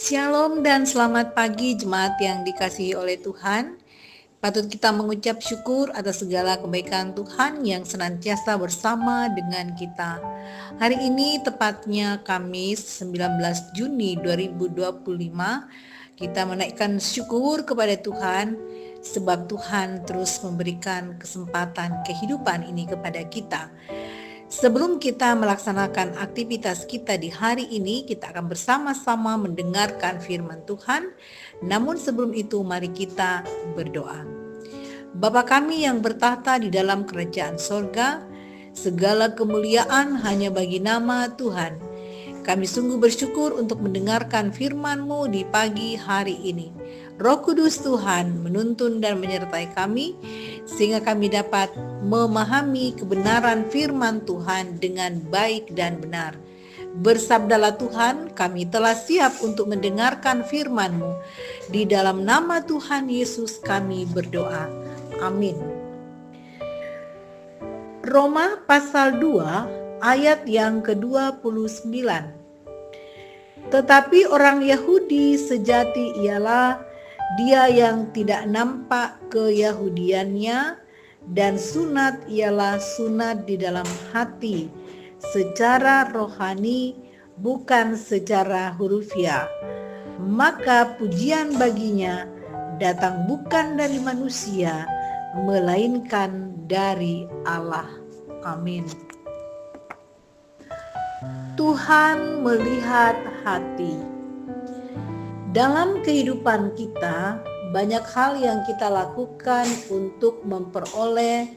Shalom dan selamat pagi jemaat yang dikasihi oleh Tuhan. Patut kita mengucap syukur atas segala kebaikan Tuhan yang senantiasa bersama dengan kita. Hari ini tepatnya Kamis 19 Juni 2025, kita menaikkan syukur kepada Tuhan sebab Tuhan terus memberikan kesempatan kehidupan ini kepada kita. Sebelum kita melaksanakan aktivitas kita di hari ini, kita akan bersama-sama mendengarkan firman Tuhan. Namun sebelum itu, mari kita berdoa. Bapa kami yang bertahta di dalam kerajaan sorga, segala kemuliaan hanya bagi nama Tuhan. Kami sungguh bersyukur untuk mendengarkan firman-Mu di pagi hari ini. Roh Kudus Tuhan menuntun dan menyertai kami, sehingga kami dapat memahami kebenaran firman Tuhan dengan baik dan benar. Bersabdalah Tuhan, kami telah siap untuk mendengarkan firman-Mu. Di dalam nama Tuhan Yesus kami berdoa. Amin. Roma pasal 2 ayat yang ke-29. Tetapi orang Yahudi sejati ialah dia yang tidak nampak keyahudiannya, dan sunat ialah sunat di dalam hati secara rohani, bukan secara hurufiah. Maka pujian baginya datang bukan dari manusia, melainkan dari Allah. Amin. Tuhan melihat hati. Dalam kehidupan kita, banyak hal yang kita lakukan untuk memperoleh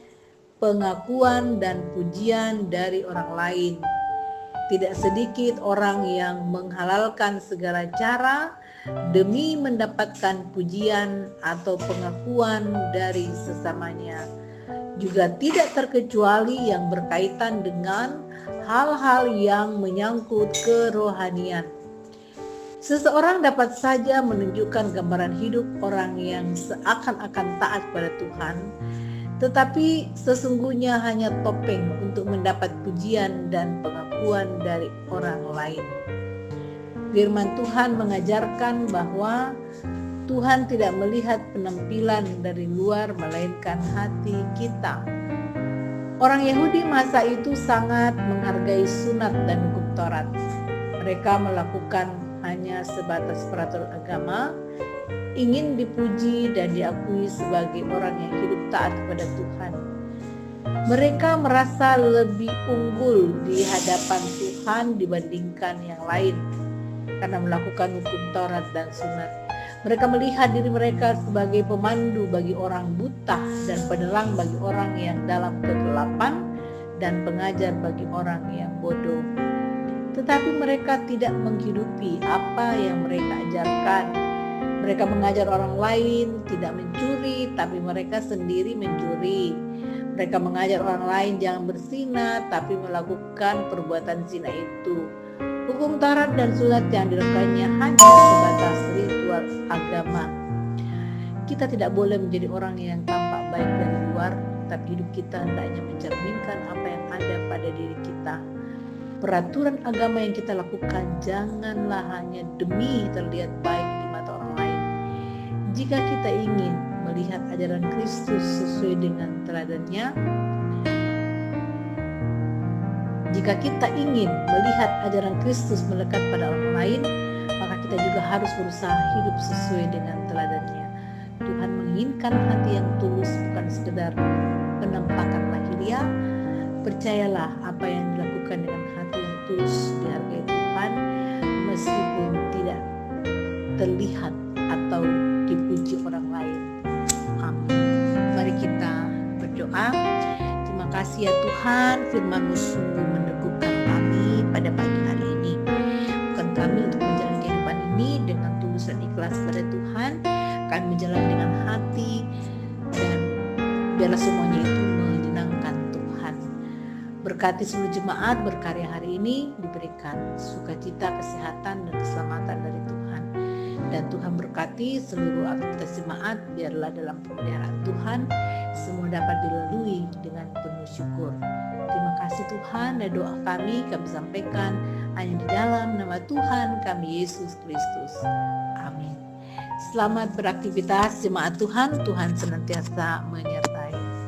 pengakuan dan pujian dari orang lain. Tidak sedikit orang yang menghalalkan segala cara demi mendapatkan pujian atau pengakuan dari sesamanya. Juga tidak terkecuali yang berkaitan dengan hal-hal yang menyangkut kerohanian. Seseorang dapat saja menunjukkan gambaran hidup orang yang seakan-akan taat pada Tuhan, tetapi sesungguhnya hanya topeng untuk mendapat pujian dan pengakuan dari orang lain. Firman Tuhan mengajarkan bahwa Tuhan tidak melihat penampilan dari luar, melainkan hati kita. Orang Yahudi masa itu sangat menghargai sunat dan hukum Taurat. Mereka melakukan hanya sebatas peraturan agama, ingin dipuji dan diakui sebagai orang yang hidup taat kepada Tuhan. Mereka merasa lebih unggul di hadapan Tuhan dibandingkan yang lain karena melakukan hukum Taurat dan sunat. Mereka melihat diri mereka sebagai pemandu bagi orang buta dan penerang bagi orang yang dalam kegelapan dan pengajar bagi orang yang bodoh. Tetapi mereka tidak menghidupi apa yang mereka ajarkan. Mereka mengajar orang lain tidak mencuri, tapi mereka sendiri mencuri. Mereka mengajar orang lain jangan berzina, tapi melakukan perbuatan zina itu. Hukum Taurat dan sunat yang dilakukannya hanya sebatas ritual agama. Kita tidak boleh menjadi orang yang tampak baik dari luar, tapi hidup kita hendaknya mencerminkan apa yang ada pada diri kita. Peraturan agama yang kita lakukan janganlah hanya demi terlihat baik di mata orang lain. Jika kita ingin melihat ajaran Kristus sesuai dengan teladannya, jika kita ingin melihat ajaran Kristus melekat pada orang lain, maka kita juga harus berusaha hidup sesuai dengan teladannya. Tuhan menginginkan hati yang tulus, bukan sekedar penampakan lahiriah. Percayalah, apa yang dilakukan dengan hati yang tulus dihargai Tuhan, meskipun tidak terlihat atau dipuji orang lain. Amin. Mari kita berdoa. Terima kasih ya Tuhan, firman-Mu sungguh meneguhkan kami pada pagi hari ini. Bukan kami untuk menjalani kehidupan ini dengan tulus dan ikhlas pada Tuhan, kami menjalani dengan hati, dan biarlah semuanya itu menyenangkan Tuhan. Berkati seluruh jemaat berkarya hari ini, diberikan sukacita, kesehatan, dan keselamatan dari Tuhan. Dan Tuhan berkati seluruh aktivitas jemaat, biarlah dalam pemeliharaan Tuhan semua dapat dilalui dengan penuh syukur. Terima kasih Tuhan, dan doa kami sampaikan hanya di dalam nama Tuhan kami Yesus Kristus. Amin. Selamat beraktivitas jemaat Tuhan. Tuhan senantiasa menyertai.